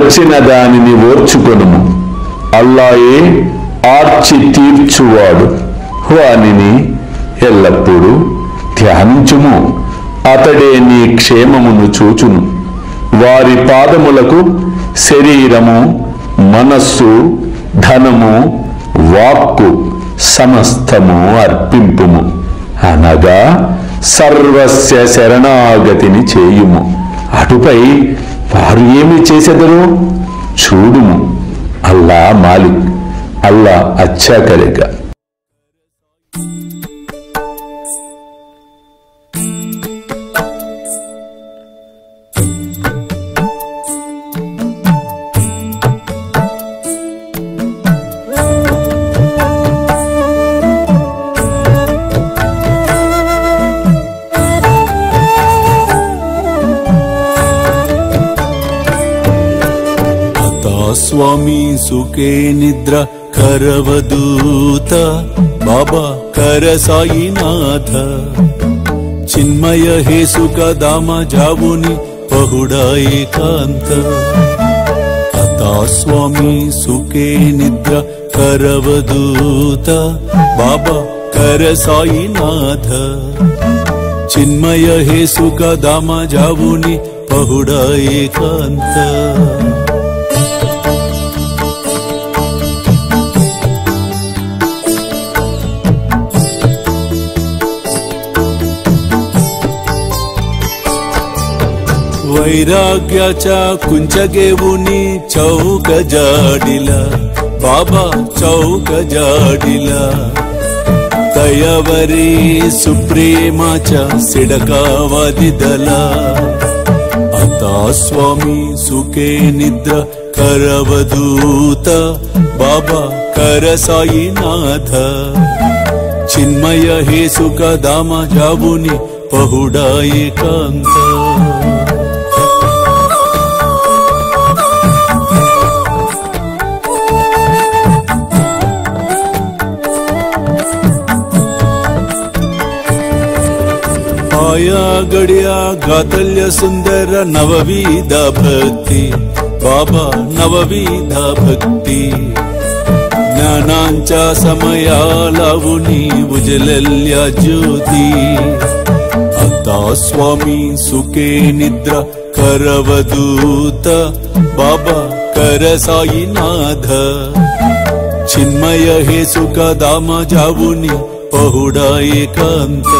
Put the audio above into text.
వచ్చిన దానిని ఓర్చుకొనుము. అల్లాయే ఆర్చి తీర్చువాడు. వానిని ఎల్లప్పుడూ ధ్యానించుము. అతడే నీ క్షేమమును చూచును. వారి పాదములకు శరీరము, మనస్సు, ధనము, వాక్కు సమస్తము అర్పింపుము. అనగా సర్వస్య శరణాగతిని చేయుము. అటుపై వారు ఏమి చేసెదరు చూడుము. అల్లా మాలిక్, అల్లా అచ్చా కరేగా. స్వామి సుఖే నిద్ర కరవదూత బాబా కర సాయినాథ చిన్మయ హే సుఖ దామ జావుని పహుడా ఏకాంత అతా స్వామి సుఖే నిద్ర కరవదూత బాబా కర సాయినాథ చిన్మయ హే సుఖ దామ జావుని పహుడా ఏకాంత वैराग्याच्या कुंचगेवुनी चौक जाडिला बाबा चौक जाडिला तयावरी सुप्रेमाच्या सिडकावादिदला आता स्वामी सुखे निद्र करवदूत बाबा कर साईनाथ चिन्मय हे सुख दामा जावुनी पहुडा एकांत आया गड्या गातल्य सुंदर नवविध भक्ति बाबा नवविध भक्ति ज्ञानांच्या समयालावुनी उजलल्या ज्योती आता स्वामी सुखे निद्रा करवदूत बाबा कर साईनाथ चिन्मय हे सुख दाम जावुनी पहुडा एकांत